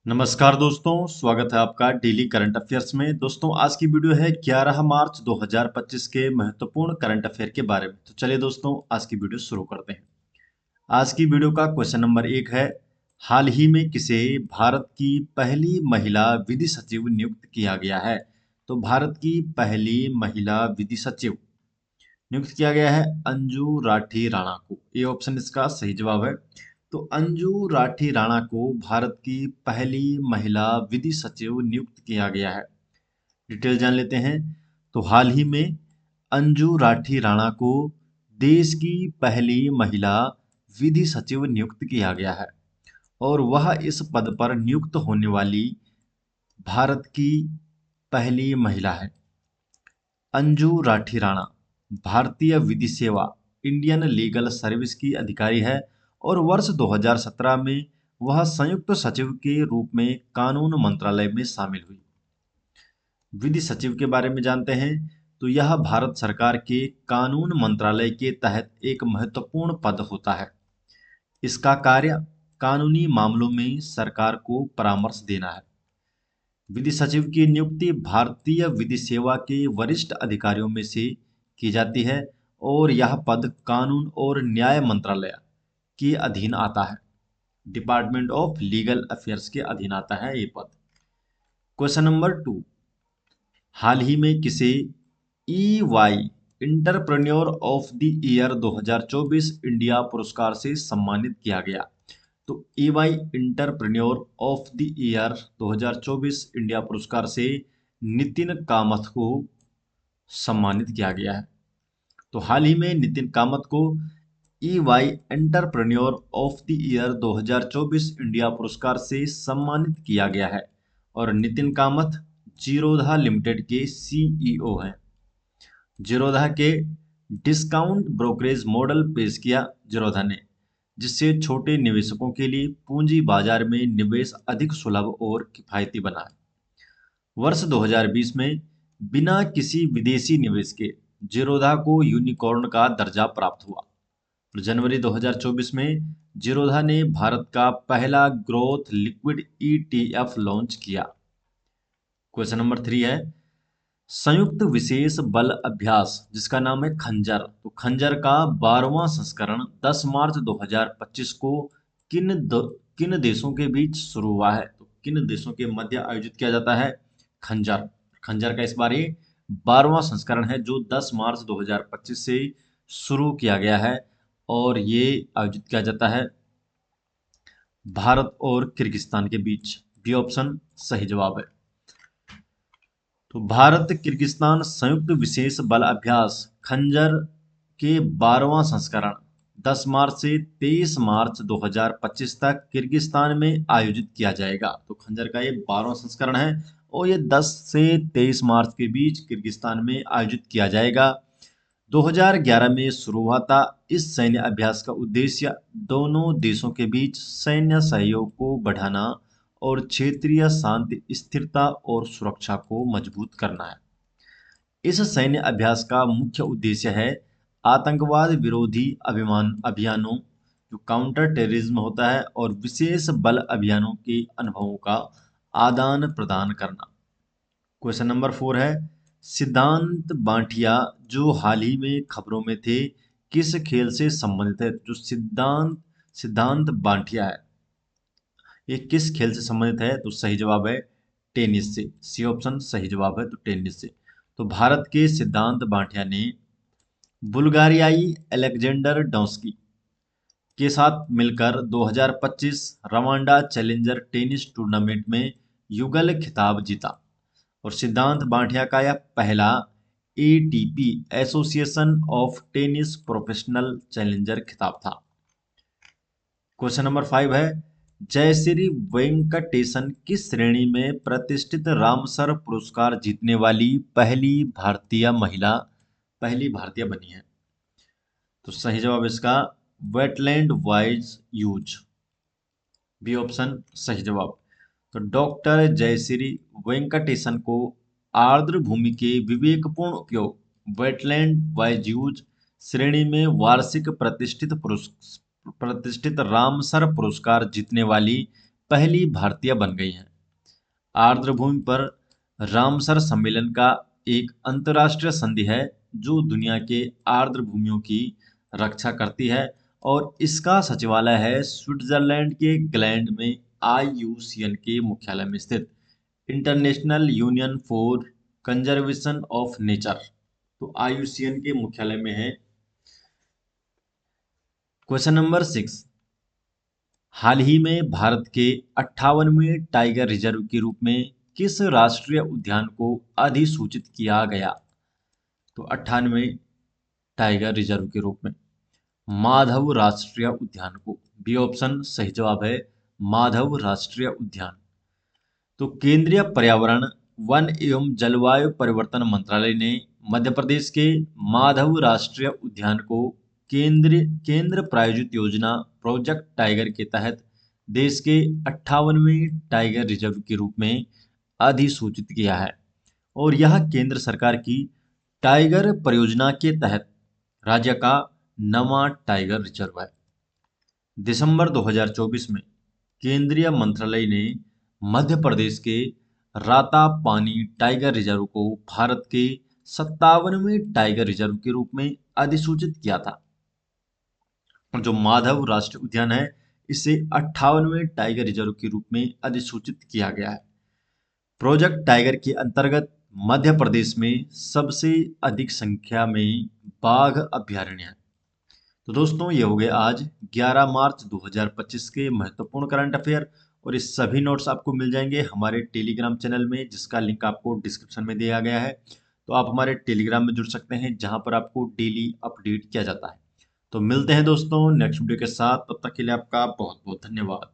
नमस्कार दोस्तों, स्वागत है आपका डेली करंट अफेयर्स में। दोस्तों, आज की वीडियो है 11 मार्च 2025 के महत्वपूर्ण करंट अफेयर के बारे में। तो चलिए दोस्तों, आज की वीडियो शुरू करते हैं। आज की वीडियो का क्वेश्चन नंबर 1 है, हाल ही में किसे भारत की पहली महिला विधि सचिव नियुक्त किया गया है? तो भारत की पहली महिला विधि सचिव नियुक्त किया गया है अंजू राठी राणा को। ये ऑप्शन इसका सही जवाब है। तो अंजू राठी राणा को भारत की पहली महिला विधि सचिव नियुक्त किया गया है। डिटेल जान लेते हैं। तो हाल ही में अंजू राठी राणा को देश की पहली महिला विधि सचिव नियुक्त किया गया है और वह इस पद पर नियुक्त होने वाली भारत की पहली महिला है। अंजू राठी राणा भारतीय विधि सेवा इंडियन लीगल सर्विस की अधिकारी है और वर्ष 2017 में वह संयुक्त सचिव के रूप में कानून मंत्रालय में शामिल हुई। विधि सचिव के बारे में जानते हैं। तो यह भारत सरकार के कानून मंत्रालय के तहत एक महत्वपूर्ण पद होता है। इसका कार्य कानूनी मामलों में सरकार को परामर्श देना है। विधि सचिव की नियुक्ति भारतीय विधि सेवा के वरिष्ठ अधिकारियों में से की जाती है और यह पद कानून और न्याय मंत्रालय के अधीन आता है। डिपार्टमेंट ऑफ लीगल अफेयर्स के अधीन आता है ये पद। क्वेश्चन नंबर 2, हाल ही में किसे EY entrepreneur of the year 2024 India पुरस्कार से सम्मानित किया गया? तो EY entrepreneur of the year 2024 India पुरस्कार से नितिन कामथ को सम्मानित किया गया है। तो हाल ही में नितिन कामथ को EY entrepreneur of the year 2024 India पुरस्कार से सम्मानित किया गया है और नितिन कामथ जीरोधा लिमिटेड के CEO हैं। जीरोधा के डिस्काउंट ब्रोकरेज मॉडल पेश किया जीरोधा ने, जिससे छोटे निवेशकों के लिए पूंजी बाजार में निवेश अधिक सुलभ और किफायती बना है। वर्ष 2020 में बिना किसी विदेशी निवेश के जीरोधा को यूनिकॉर्न का दर्जा प्राप्त हुआ। जनवरी 2024 में जीरोधा ने भारत का पहला ग्रोथ लिक्विड ETF लॉन्च किया। क्वेश्चन नंबर 3 है, संयुक्त विशेष बल अभ्यास जिसका नाम है खंजर, तो खंजर का 12वां संस्करण 10 मार्च 2025 को किन देशों के बीच शुरू हुआ है? तो किन देशों के मध्य आयोजित किया जाता है खंजर? खंजर का इस बार ये 12वां संस्करण है जो 10 मार्च 2025 से शुरू किया गया है और ये आयोजित किया जाता है भारत और किर्गिस्तान के बीच। बी ऑप्शन सही जवाब है। तो भारत किर्गिस्तान संयुक्त विशेष बल अभ्यास खंजर के 12वां संस्करण 10 मार्च से 23 मार्च 2025 तक किर्गिस्तान में आयोजित किया जाएगा। तो खंजर का ये 12वां संस्करण है और ये 10 से 23 मार्च के बीच किर्गिस्तान में आयोजित किया जाएगा। 2011 में शुरू हुआ था। इस सैन्य अभ्यास का उद्देश्य दोनों देशों के बीच सैन्य सहयोग को बढ़ाना और क्षेत्रीय शांति, स्थिरता और सुरक्षा को मजबूत करना है। इस सैन्य अभ्यास का मुख्य उद्देश्य है आतंकवाद विरोधी अभियानों जो काउंटर टेररिज्म होता है और विशेष बल अभियानों के अनुभवों का आदान प्रदान करना। क्वेश्चन नंबर 4 है, सिद्धांत बांटिया जो हाल ही में खबरों में थे किस खेल से संबंधित है? जो सिद्धांत बांटिया है ये किस खेल से संबंधित है? तो सही जवाब है टेनिस से। सी ऑप्शन सही जवाब है, तो टेनिस से। तो भारत के सिद्धांत बांटिया ने बुल्गारियाई अलेक्जेंडर डोस्की के साथ मिलकर 2025 रवांडा चैलेंजर टेनिस टूर्नामेंट में युगल खिताब जीता और सिद्धांत बांटिया का यह पहला ATP association of tennis professional challenger खिताब था। क्वेश्चन नंबर 5 है, जयश्री वेंकटेशन किस श्रेणी में प्रतिष्ठित रामसर पुरस्कार जीतने वाली पहली भारतीय बनी है? तो सही जवाब इसका wetland wise use. B option सही जवाब। तो डॉक्टर जयश्री वेंकटेशन को आर्द्र भूमि के विवेकपूर्ण उपयोग वेटलैंड वाइज यूज श्रेणी में वार्षिक प्रतिष्ठित रामसर पुरस्कार जीतने वाली पहली भारतीय बन गई हैं। आर्द्रभूमि पर रामसर सम्मेलन का एक अंतर्राष्ट्रीय संधि है जो दुनिया के आर्द्र भूमियों की रक्षा करती है और इसका सचिवालय है स्विट्जरलैंड के ग्लैंड में आईयूसीएन के मुख्यालय में स्थित international union for conservation of nature. तो आईयूसीएन के मुख्यालय में है। क्वेश्चन नंबर 6, हाल ही में भारत के 58वें टाइगर रिजर्व के रूप में किस राष्ट्रीय उद्यान को अधिसूचित किया गया? तो 98वें टाइगर रिजर्व के रूप में माधव राष्ट्रीय उद्यान को, बी ऑप्शन सही जवाब है, माधव राष्ट्रीय उद्यान। तो केंद्रीय पर्यावरण, वन एवं जलवायु परिवर्तन मंत्रालय ने मध्य प्रदेश के माधव राष्ट्रीय उद्यान को केंद्र प्रायोजित योजना प्रोजेक्ट टाइगर के तहत देश के 58वें टाइगर रिजर्व के रूप में अधिसूचित किया है और यह केंद्र सरकार की टाइगर परियोजना के तहत राज्य का नवा टाइगर रिजर्व है। दिसंबर 2024 में केंद्रीय मंत्रालय ने मध्य प्रदेश के रातापानी टाइगर रिजर्व को भारत के 57वें टाइगर रिजर्व के रूप में अधिसूचित किया था। जो माधव राष्ट्रीय उद्यान है इसे 58वें टाइगर रिजर्व के रूप में अधिसूचित किया गया है। प्रोजेक्ट टाइगर के अंतर्गत मध्य प्रदेश में सबसे अधिक संख्या में बाघ अभ्यारण्य है। तो दोस्तों ये हो गए आज 11 मार्च 2025 के महत्वपूर्ण करंट अफेयर और इस सभी नोट्स आपको मिल जाएंगे हमारे टेलीग्राम चैनल में जिसका लिंक आपको डिस्क्रिप्शन में दिया गया है। तो आप हमारे टेलीग्राम में जुड़ सकते हैं जहां पर आपको डेली अपडेट किया जाता है। तो मिलते हैं दोस्तों नेक्स्ट वीडियो के साथ, तब तक के लिए आपका बहुत बहुत धन्यवाद।